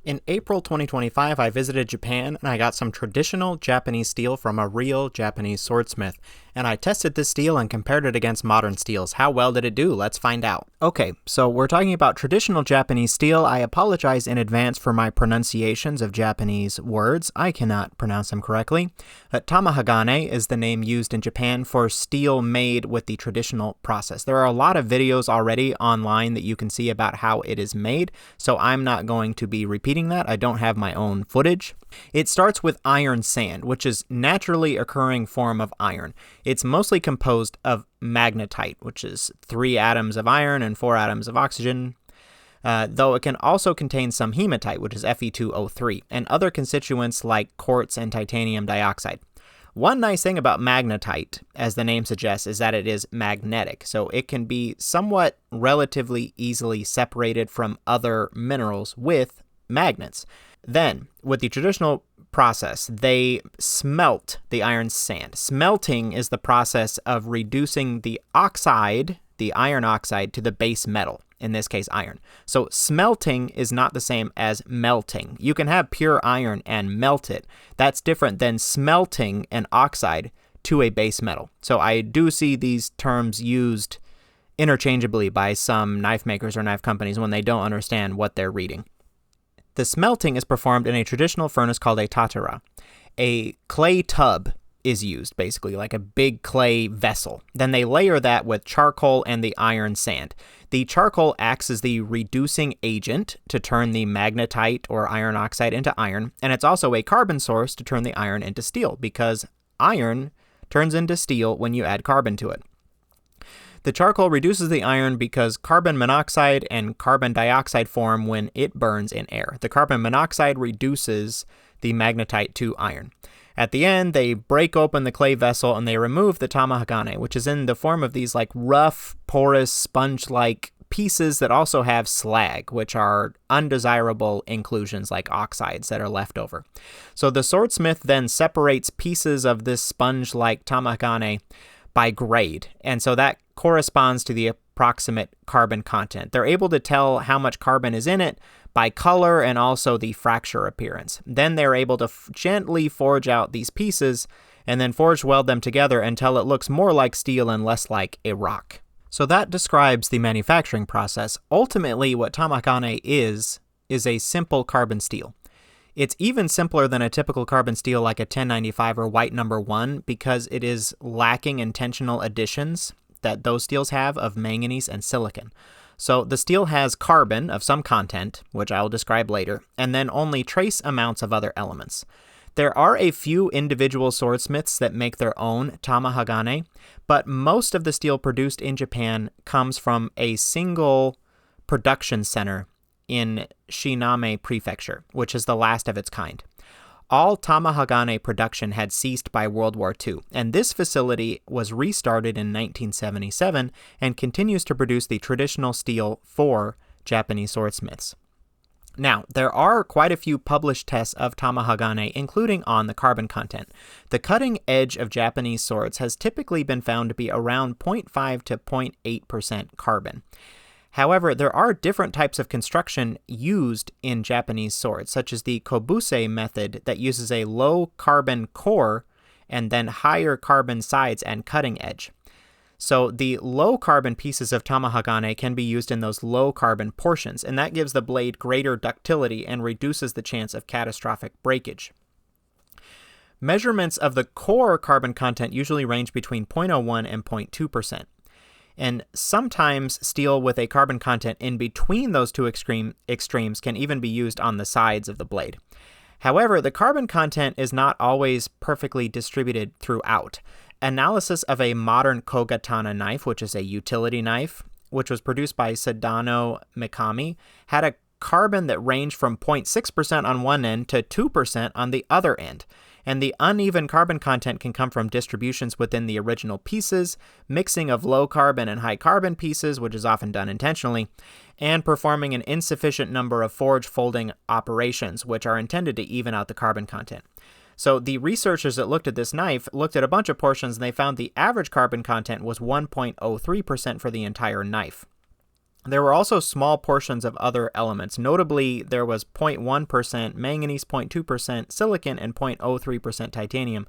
In April 2025, I visited Japan and I got some traditional Japanese steel from a real Japanese swordsmith. And I tested this steel and compared it against modern steels. How well did it do? Let's find out. Okay, so we're talking about traditional Japanese steel. I apologize in advance for my pronunciations of Japanese words. I cannot pronounce them correctly. Tamahagane is the name used in Japan for steel made with the traditional process. There are a lot of videos already online that you can see about how it is made, so I'm not going to be repeating that. I don't have my own footage. It starts with iron sand, which is naturally occurring form of iron. It's mostly composed of magnetite, which is 3 atoms of iron and 4 atoms of oxygen, though it can also contain some hematite, which is Fe2O3, and other constituents like quartz and titanium dioxide. One nice thing about magnetite, as the name suggests, is that it is magnetic, so it can be somewhat relatively easily separated from other minerals with magnets. Then, with the traditional process, they smelt the iron sand. Smelting is the process of reducing the oxide, the iron oxide, to the base metal, in this case iron. So smelting is not the same as melting. You can have pure iron and melt it. That's different than smelting an oxide to a base metal. So I do see these terms used interchangeably by some knife makers or knife companies when they don't understand what they're reading. The smelting is performed in a traditional furnace called a tatara. A clay tub is used, basically, like a big clay vessel. Then they layer that with charcoal and the iron sand. The charcoal acts as the reducing agent to turn the magnetite or iron oxide into iron, and it's also a carbon source to turn the iron into steel, because iron turns into steel when you add carbon to it. The charcoal reduces the iron because carbon monoxide and carbon dioxide form when it burns in air. The carbon monoxide reduces the magnetite to iron. At the end, they break open the clay vessel and they remove the tamahagane, which is in the form of these like rough, porous, sponge-like pieces that also have slag, which are undesirable inclusions like oxides that are left over. So the swordsmith then separates pieces of this sponge-like tamahagane by grade, and so that corresponds to the approximate carbon content. They're able to tell how much carbon is in it by color and also the fracture appearance. Then they're able to gently forge out these pieces and then forge weld them together until it looks more like steel and less like a rock. So that describes the manufacturing process. Ultimately, what tamahagane is a simple carbon steel. It's even simpler than a typical carbon steel like a 1095 or white number 1 because it is lacking intentional additions that those steels have of manganese and silicon. So the steel has carbon of some content, which I'll describe later, and then only trace amounts of other elements. There are a few individual swordsmiths that make their own tamahagane, but most of the steel produced in Japan comes from a single production center in Shiname Prefecture, which is the last of its kind. All tamahagane production had ceased by World War II, and this facility was restarted in 1977 and continues to produce the traditional steel for Japanese swordsmiths. Now, there are quite a few published tests of tamahagane, including on the carbon content. The cutting edge of Japanese swords has typically been found to be around 0.5 to 0.8% carbon. However, there are different types of construction used in Japanese swords, such as the kobuse method that uses a low carbon core and then higher carbon sides and cutting edge. So the low carbon pieces of tamahagane can be used in those low carbon portions, and that gives the blade greater ductility and reduces the chance of catastrophic breakage. Measurements of the core carbon content usually range between 0.01 and 0.2%. And sometimes steel with a carbon content in between those two extremes can even be used on the sides of the blade. However, the carbon content is not always perfectly distributed throughout. Analysis of a modern kogatana knife, which is a utility knife, which was produced by Sadano Mikami, had a carbon that ranged from 0.6% on one end to 2% on the other end. And the uneven carbon content can come from distributions within the original pieces, mixing of low carbon and high carbon pieces, which is often done intentionally, and performing an insufficient number of forge folding operations, which are intended to even out the carbon content. So the researchers that looked at this knife looked at a bunch of portions and they found the average carbon content was 1.03% for the entire knife. There were also small portions of other elements. Notably, there was 0.1% manganese, 0.2% silicon, and 0.03% titanium.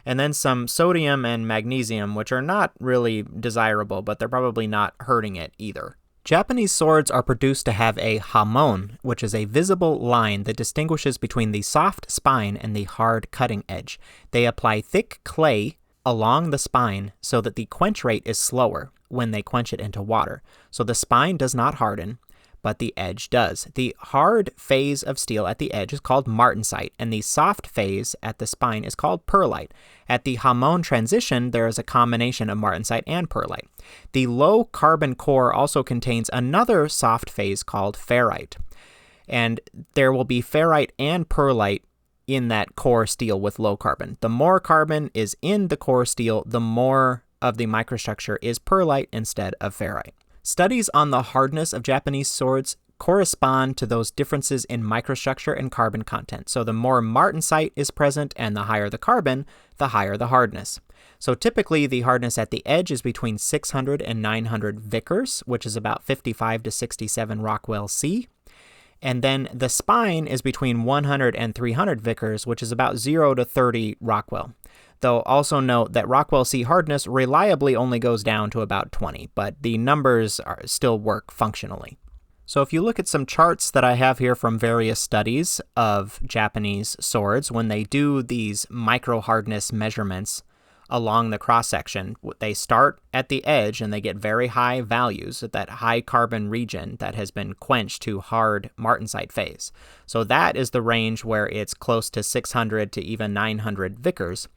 And then some sodium and magnesium, which are not really desirable, but they're probably not hurting it either. Japanese swords are produced to have a hamon, which is a visible line that distinguishes between the soft spine and the hard cutting edge. They apply thick clay along the spine so that the quench rate is slower when they quench it into water. So the spine does not harden, but the edge does. The hard phase of steel at the edge is called martensite, and the soft phase at the spine is called pearlite. At the hamon transition, there is a combination of martensite and pearlite. The low carbon core also contains another soft phase called ferrite, and there will be ferrite and pearlite in that core steel with low carbon. The more carbon is in the core steel, the more of the microstructure is pearlite instead of ferrite. Studies on the hardness of Japanese swords correspond to those differences in microstructure and carbon content. So the more martensite is present and the higher the carbon, the higher the hardness. So typically the hardness at the edge is between 600 and 900 Vickers, which is about 55 to 67 Rockwell C. And then the spine is between 100 and 300 Vickers, which is about 0 to 30 Rockwell. Though also note that Rockwell C hardness reliably only goes down to about 20, but the numbers still work functionally. So if you look at some charts that I have here from various studies of Japanese swords, when they do these micro hardness measurements along the cross-section, they start at the edge and they get very high values at that high carbon region that has been quenched to hard martensite phase. So that is the range where it's close to 600 to even 900 Vickers.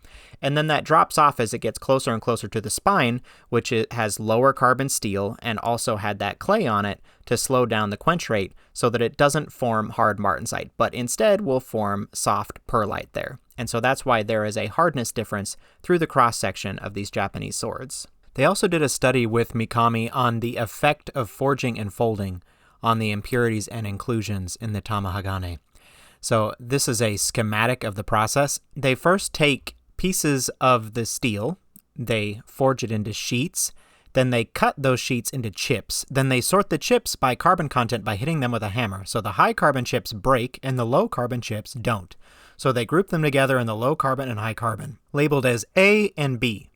And then that drops off as it gets closer and closer to the spine, which has lower carbon steel and also had that clay on it to slow down the quench rate so that it doesn't form hard martensite, but instead will form soft pearlite there. And so that's why there is a hardness difference through the cross-section of these Japanese swords. They also did a study with Mikami on the effect of forging and folding on the impurities and inclusions in the Tamahagane. So this is a schematic of the process. They first take pieces of the steel, they forge it into sheets, then they cut those sheets into chips. Then they sort the chips by carbon content by hitting them with a hammer. So the high carbon chips break and the low carbon chips don't. So they group them together in the low carbon and high carbon, labeled as A and B.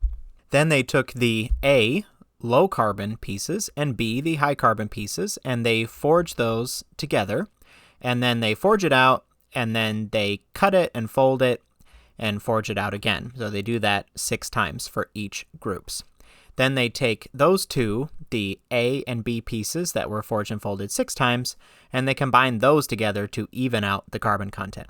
Then they took the A, low carbon pieces, and B, the high carbon pieces, and they forged those together. And then they forge it out, and then they cut it and fold it and forge it out again. So they do that 6 times for each groups. Then they take those two, the A and B pieces that were forged and folded 6 times, and they combine those together to even out the carbon content.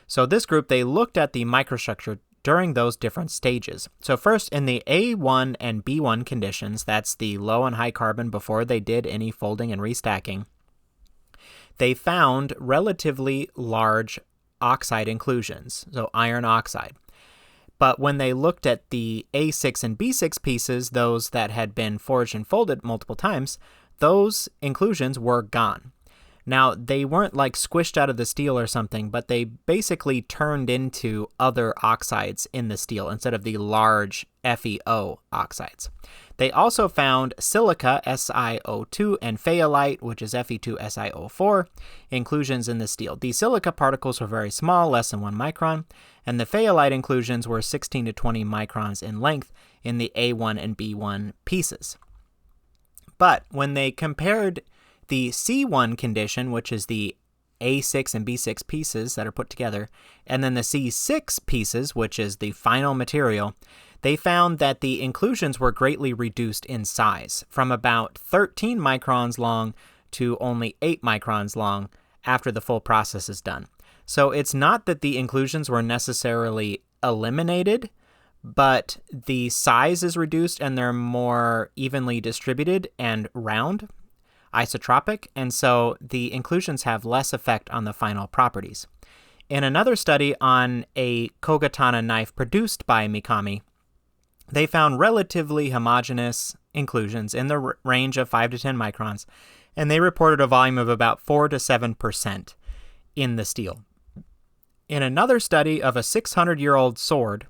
So this group, they looked at the microstructure during those different stages. So first, in the A1 and B1 conditions, that's the low and high carbon before they did any folding and restacking, they found relatively large oxide inclusions, so iron oxide. But when they looked at the A6 and B6 pieces, those that had been forged and folded multiple times, those inclusions were gone. Now, they weren't like squished out of the steel or something, but they basically turned into other oxides in the steel instead of the large FeO oxides. They also found silica, SiO2, and phaolite, which is Fe2SiO4, inclusions in the steel. The silica particles were very small, less than 1 micron, and the phaolite inclusions were 16 to 20 microns in length in the A1 and B1 pieces. But when they compared the C1 condition, which is the A6 and B6 pieces that are put together, and then the C6 pieces, which is the final material, they found that the inclusions were greatly reduced in size, from about 13 microns long to only 8 microns long after the full process is done. So it's not that the inclusions were necessarily eliminated, but the size is reduced and they're more evenly distributed and round, isotropic, and so the inclusions have less effect on the final properties. In another study on a kogatana knife produced by Mikami, they found relatively homogeneous inclusions in the range of 5 to 10 microns, and they reported a volume of about 4 to 7% in the steel. In another study of a 600-year-old sword,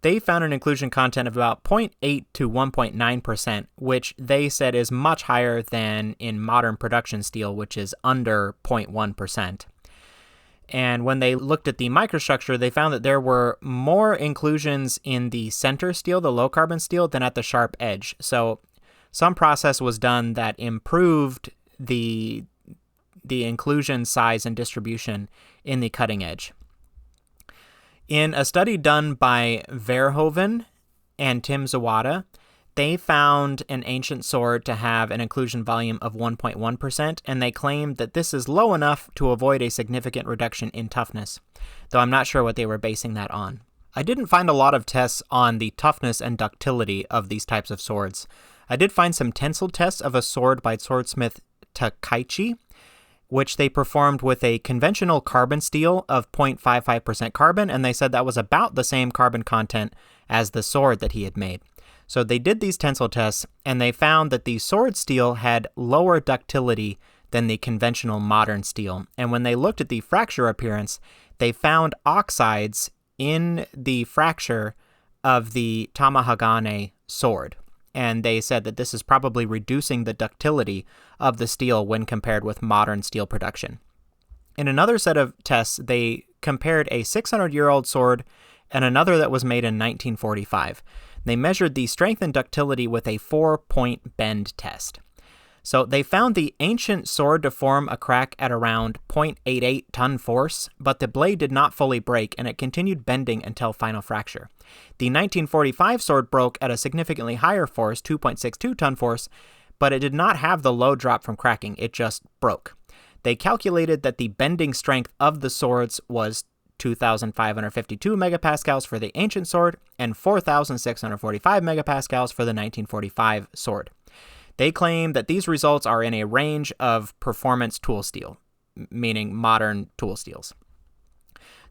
they found an inclusion content of about 0.8 to 1.9%, which they said is much higher than in modern production steel, which is under 0.1%. And when they looked at the microstructure, they found that there were more inclusions in the center steel, the low carbon steel, than at the sharp edge. So some process was done that improved the inclusion size and distribution in the cutting edge. In a study done by Verhoeven and Tim Zawada, they found an ancient sword to have an inclusion volume of 1.1%, and they claimed that this is low enough to avoid a significant reduction in toughness, though I'm not sure what they were basing that on. I didn't find a lot of tests on the toughness and ductility of these types of swords. I did find some tensile tests of a sword by swordsmith Takaichi, which they performed with a conventional carbon steel of 0.55% carbon, and they said that was about the same carbon content as the sword that he had made. So they did these tensile tests, and they found that the sword steel had lower ductility than the conventional modern steel. And when they looked at the fracture appearance, they found oxides in the fracture of the Tamahagane sword. And they said that this is probably reducing the ductility of the steel when compared with modern steel production. In another set of tests, they compared a 600-year-old sword and another that was made in 1945. They measured the strength and ductility with a 4-point bend test. So they found the ancient sword to form a crack at around 0.88 ton force, but the blade did not fully break and it continued bending until final fracture. The 1945 sword broke at a significantly higher force, 2.62 ton force, but it did not have the load drop from cracking, it just broke. They calculated that the bending strength of the swords was 2,552 megapascals for the ancient sword and 4,645 megapascals for the 1945 sword. They claim that these results are in a range of performance tool steel, meaning modern tool steels.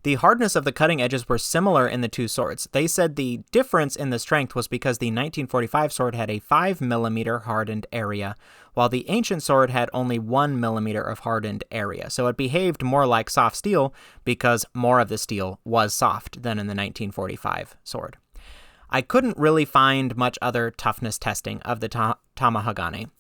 The hardness of the cutting edges were similar in the two swords. They said the difference in the strength was because the 1945 sword had a 5 millimeter hardened area, while the ancient sword had only 1 millimeter of hardened area. So it behaved more like soft steel because more of the steel was soft than in the 1945 sword. I couldn't really find much other toughness testing of the Tamahagane,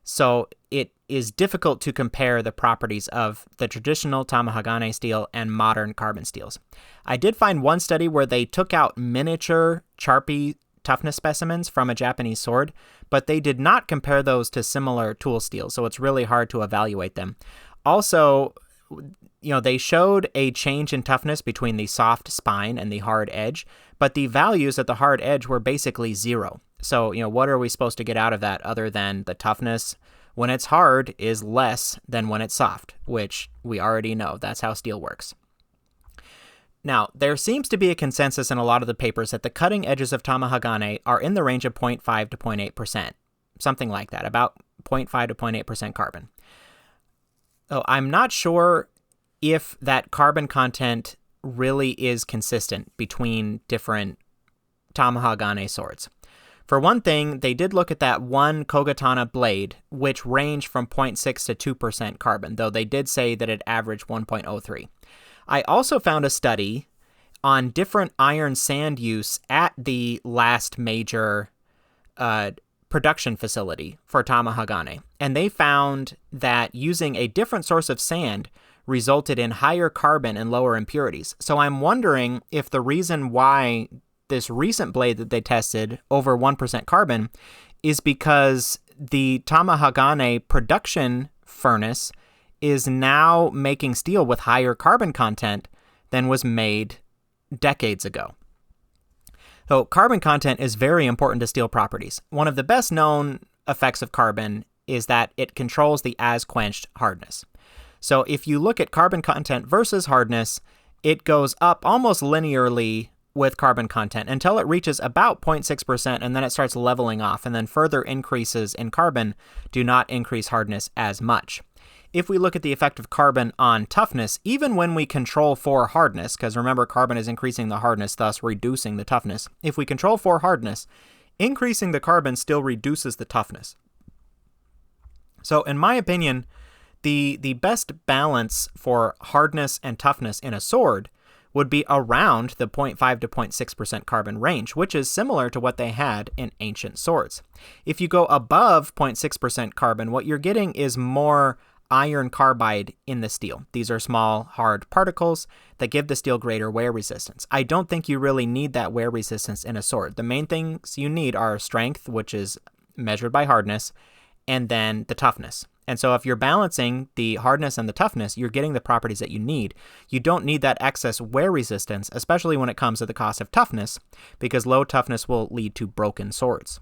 so it is difficult to compare the properties of the traditional Tamahagane steel and modern carbon steels. I did find one study where they took out miniature Charpy toughness specimens from a Japanese sword, but they did not compare those to similar tool steels, so it's really hard to evaluate them. Also, they showed a change in toughness between the soft spine and the hard edge, but the values at the hard edge were basically 0. So, what are we supposed to get out of that other than the toughness when it's hard is less than when it's soft, which we already know. That's how steel works. Now, there seems to be a consensus in a lot of the papers that the cutting edges of Tamahagane are in the range of 0.5 to 0.8%, something like that, about 0.5 to 0.8% carbon. So I'm not sure if that carbon content really is consistent between different Tamahagane swords. For one thing, they did look at that one Kogatana blade, which ranged from 0.6 to 2% carbon, though they did say that it averaged 1.03. I also found a study on different iron sand use at the last major production facility for Tamahagane, and they found that using a different source of sand resulted in higher carbon and lower impurities. So I'm wondering if the reason why this recent blade that they tested over 1% carbon is because the Tamahagane production furnace is now making steel with higher carbon content than was made decades ago. So carbon content is very important to steel properties. One of the best known effects of carbon is that it controls the as-quenched hardness. So if you look at carbon content versus hardness, it goes up almost linearly with carbon content until it reaches about 0.6%, and then it starts leveling off, and then further increases in carbon do not increase hardness as much. If we look at the effect of carbon on toughness, even when we control for hardness, because remember carbon is increasing the hardness, thus reducing the toughness. If we control for hardness, increasing the carbon still reduces the toughness. So in my opinion, the best balance for hardness and toughness in a sword would be around the 0.5 to 0.6% carbon range, which is similar to what they had in ancient swords. If you go above 0.6% carbon, what you're getting is more iron carbide in the steel. These are small, hard particles that give the steel greater wear resistance. I don't think you really need that wear resistance in a sword. The main things you need are strength, which is measured by hardness, and then the toughness. And so if you're balancing the hardness and the toughness, you're getting the properties that you need. You don't need that excess wear resistance, especially when it comes to the cost of toughness, because low toughness will lead to broken swords.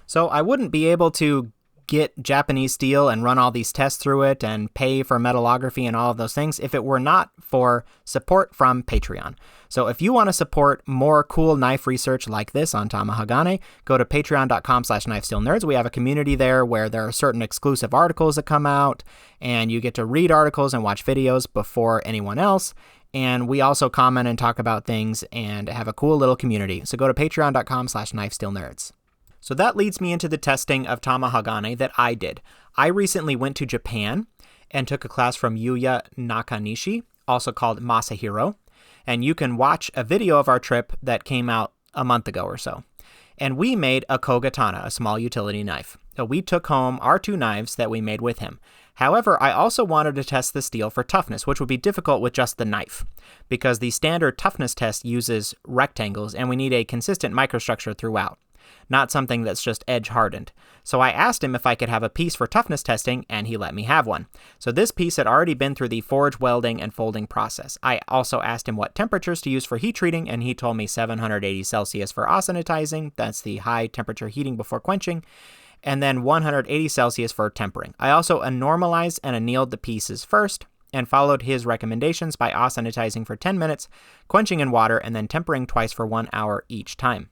So I wouldn't be able to get Japanese steel and run all these tests through it and pay for metallography and all of those things if it were not for support from Patreon. So if you want to support more cool knife research like this on Tamahagane, go to patreon.com/knifesteelnerds. We have a community there where there are certain exclusive articles that come out, and you get to read articles and watch videos before anyone else. And we also comment and talk about things and have a cool little community. So go to patreon.com/knifesteelnerds. So that leads me into the testing of Tamahagane that I did. I recently went to Japan and took a class from Yuya Nakanishi, also called Masahiro. And you can watch a video of our trip that came out a month ago or so. And we made a kogatana, a small utility knife. So we took home our 2 knives that we made with him. However, I also wanted to test the steel for toughness, which would be difficult with just the knife, because the standard toughness test uses rectangles, and we need a consistent microstructure throughout, not something that's just edge hardened. So I asked him if I could have a piece for toughness testing, and he let me have one. So this piece had already been through the forge welding and folding process. I also asked him what temperatures to use for heat treating, and he told me 780 Celsius for austenitizing, that's the high temperature heating before quenching, and then 180 Celsius for tempering. I also normalized and annealed the pieces first, and followed his recommendations by austenitizing for 10 minutes, quenching in water, and then tempering twice for 1 hour each time.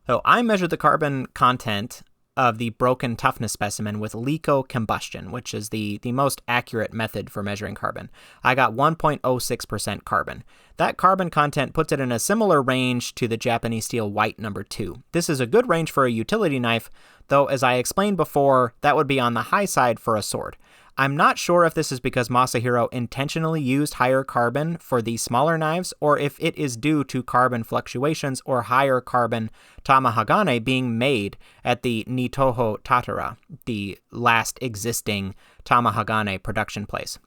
So I measured the carbon content of the broken toughness specimen with Leco combustion, which is the most accurate method for measuring carbon. I got 1.06% carbon. That carbon content puts it in a similar range to the Japanese steel white number 2. This is a good range for a utility knife, though as I explained before, that would be on the high side for a sword. I'm not sure if this is because Masahiro intentionally used higher carbon for these smaller knives, or if it is due to carbon fluctuations or higher carbon Tamahagane being made at the Nitoho Tatara, the last existing Tamahagane production place.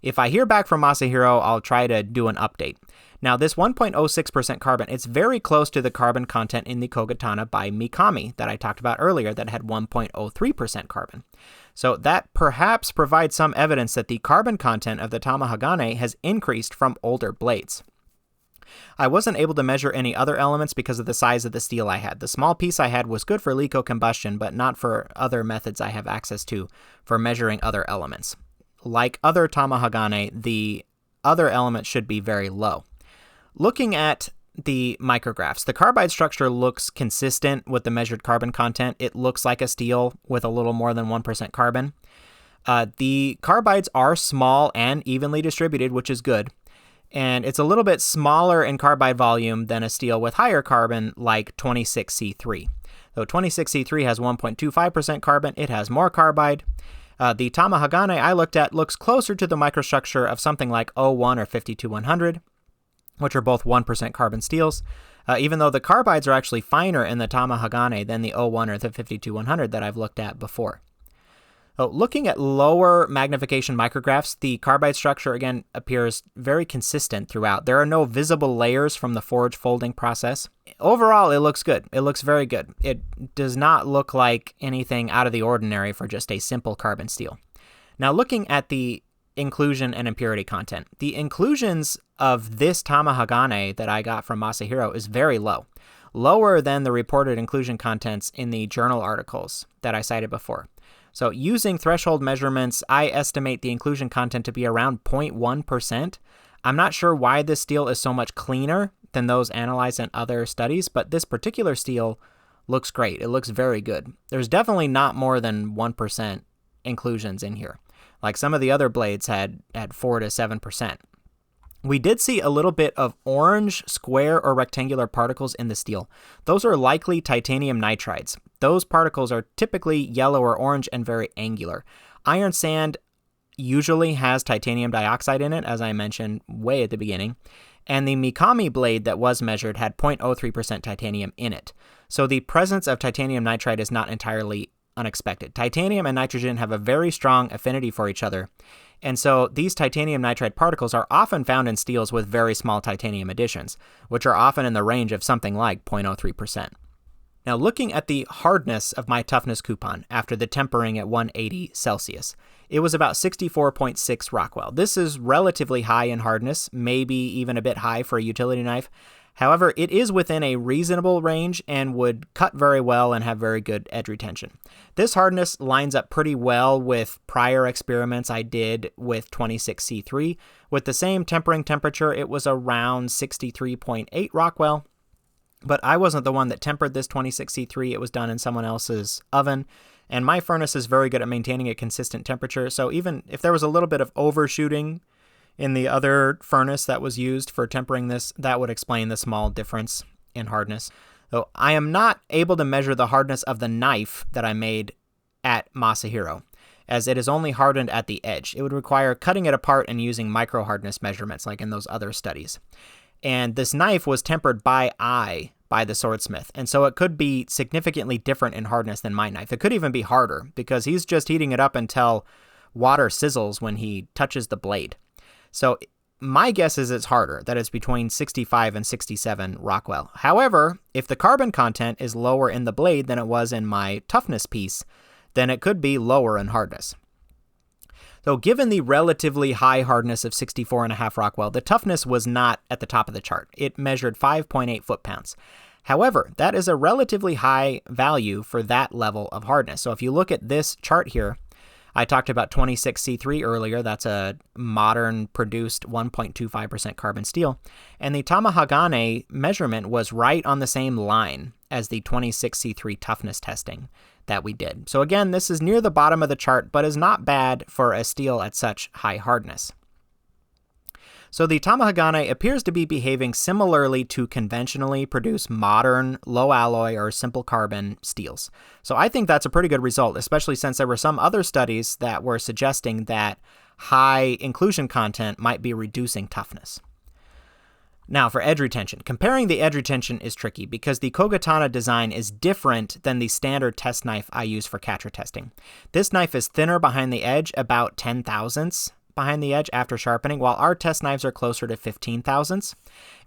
If I hear back from Masahiro, I'll try to do an update. Now, this 1.06% carbon, it's very close to the carbon content in the Kogatana by Mikami that I talked about earlier that had 1.03% carbon. So that perhaps provides some evidence that the carbon content of the Tamahagane has increased from older blades. I wasn't able to measure any other elements because of the size of the steel I had. The small piece I had was good for Leco combustion, but not for other methods I have access to for measuring other elements. Like other Tamahagane, the other elements should be very low. Looking at the micrographs, the carbide structure looks consistent with the measured carbon content. It looks like a steel with a little more than 1% carbon. The carbides are small and evenly distributed, which is good. And it's a little bit smaller in carbide volume than a steel with higher carbon like 26C3. Though 26C3 has 1.25% carbon, it has more carbide. The Tamahagane I looked at looks closer to the microstructure of something like 01 or 52100, which are both 1% carbon steels, even though the carbides are actually finer in the Tamahagane than the 01 or the 52100 that I've looked at before. Looking at lower magnification micrographs, the carbide structure again appears very consistent throughout. There are no visible layers from the forge folding process. Overall, it looks good. It looks very good. It does not look like anything out of the ordinary for just a simple carbon steel. Now, looking at the inclusion and impurity content, the inclusions of this Tamahagane that I got from Masahiro is very low, lower than the reported inclusion contents in the journal articles that I cited before. So using threshold measurements, I estimate the inclusion content to be around 0.1%. I'm not sure why this steel is so much cleaner than those analyzed in other studies, but this particular steel looks great. It looks very good. There's definitely not more than 1% inclusions in here. Like some of the other blades had 4 to 7%. We did see a little bit of orange, square, or rectangular particles in the steel. Those are likely titanium nitrides. Those particles are typically yellow or orange and very angular. Iron sand usually has titanium dioxide in it, as I mentioned way at the beginning. And the Mikami blade that was measured had 0.03% titanium in it. So the presence of titanium nitride is not entirely unexpected. Titanium and nitrogen have a very strong affinity for each other. And so these titanium nitride particles are often found in steels with very small titanium additions, which are often in the range of something like 0.03%. Now, looking at the hardness of my toughness coupon after the tempering at 180 Celsius, it was about 64.6 Rockwell. This is relatively high in hardness, maybe even a bit high for a utility knife. However, it is within a reasonable range and would cut very well and have very good edge retention. This hardness lines up pretty well with prior experiments I did with 26C3. With the same tempering temperature, it was around 63.8 Rockwell. But I wasn't the one that tempered this 26C3. It was done in someone else's oven. And my furnace is very good at maintaining a consistent temperature. So even if there was a little bit of overshooting in the other furnace that was used for tempering this, that would explain the small difference in hardness. So I am not able to measure the hardness of the knife that I made at Masahiro, as it is only hardened at the edge. It would require cutting it apart and using micro hardness measurements like in those other studies. And this knife was tempered by eye by the swordsmith, and so it could be significantly different in hardness than my knife. It could even be harder because he's just heating it up until water sizzles when he touches the blade. So my guess is it's harder, that it's between 65 and 67 Rockwell. However, if the carbon content is lower in the blade than it was in my toughness piece, then it could be lower in hardness. So given the relatively high hardness of 64.5 Rockwell, the toughness was not at the top of the chart. It measured 5.8 foot-pounds. However, that is a relatively high value for that level of hardness. So if you look at this chart here, I talked about 26C3 earlier. That's a modern produced 1.25% carbon steel. And the Tamahagane measurement was right on the same line as the 26C3 toughness testing that we did. So again, this is near the bottom of the chart, but is not bad for a steel at such high hardness. So the Tamahagane appears to be behaving similarly to conventionally produced modern low alloy or simple carbon steels. So I think that's a pretty good result, especially since there were some other studies that were suggesting that high inclusion content might be reducing toughness. Now for edge retention. Comparing the edge retention is tricky because the Kogatana design is different than the standard test knife I use for Katra testing. This knife is thinner behind the edge, about 10 thousandths behind the edge after sharpening, while our test knives are closer to 15 thousandths.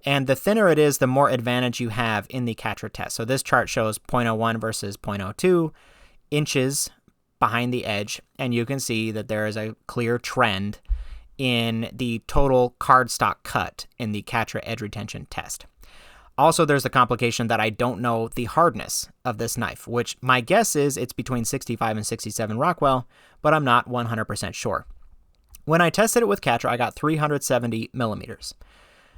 And the thinner it is, the more advantage you have in the Katra test. So this chart shows 0.01 versus 0.02 inches behind the edge, and you can see that there is a clear trend in the total cardstock cut in the Katra edge retention test. Also, there's the complication that I don't know the hardness of this knife, which my guess is it's between 65 and 67 Rockwell, but I'm not 100% sure. When I tested it with Katra, I got 370 millimeters.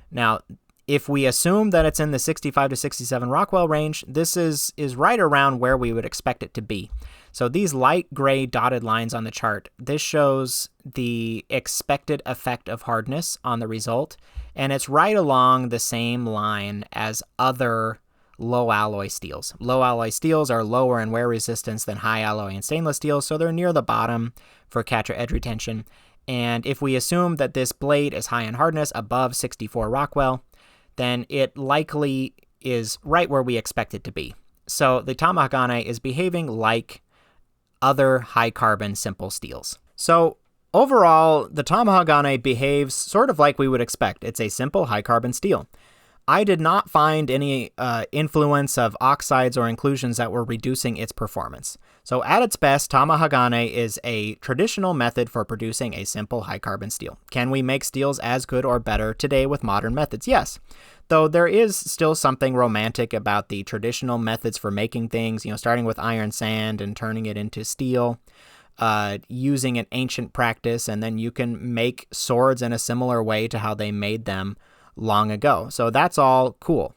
Now, if we assume that it's in the 65 to 67 Rockwell range, this is right around where we would expect it to be. So these light gray dotted lines on the chart, this shows the expected effect of hardness on the result, and it's right along the same line as other low alloy steels. Low alloy steels are lower in wear resistance than high alloy and stainless steels, so they're near the bottom for Katra edge retention. And if we assume that this blade is high in hardness, above 64 Rockwell, then it likely is right where we expect it to be. So the Tamahagane is behaving like other high carbon simple steels. So overall, the Tamahagane behaves sort of like we would expect. It's a simple high carbon steel. I did not find any influence of oxides or inclusions that were reducing its performance. So at its best, Tamahagane is a traditional method for producing a simple high-carbon steel. Can we make steels as good or better today with modern methods? Yes. Though there is still something romantic about the traditional methods for making things, starting with iron sand and turning it into steel, using an ancient practice, and then you can make swords in a similar way to how they made them long ago. So that's all cool.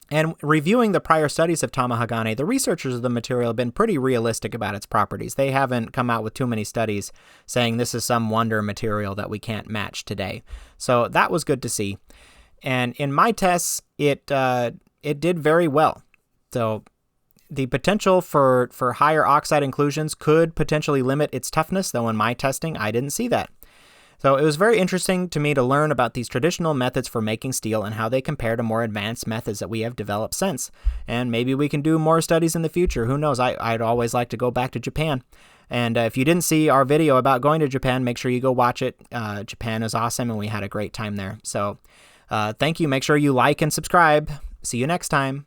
And reviewing the prior studies of Tamahagane, the researchers of the material have been pretty realistic about its properties. They haven't come out with too many studies saying this is some wonder material that we can't match today. So that was good to see. And in my tests, it did very well. So the potential for higher oxide inclusions could potentially limit its toughness, though in my testing, I didn't see that. So it was very interesting to me to learn about these traditional methods for making steel and how they compare to more advanced methods that we have developed since. And maybe we can do more studies in the future. Who knows? I'd always like to go back to Japan. And if you didn't see our video about going to Japan, make sure you go watch it. Japan is awesome, and we had a great time there. So thank you. Make sure you like and subscribe. See you next time.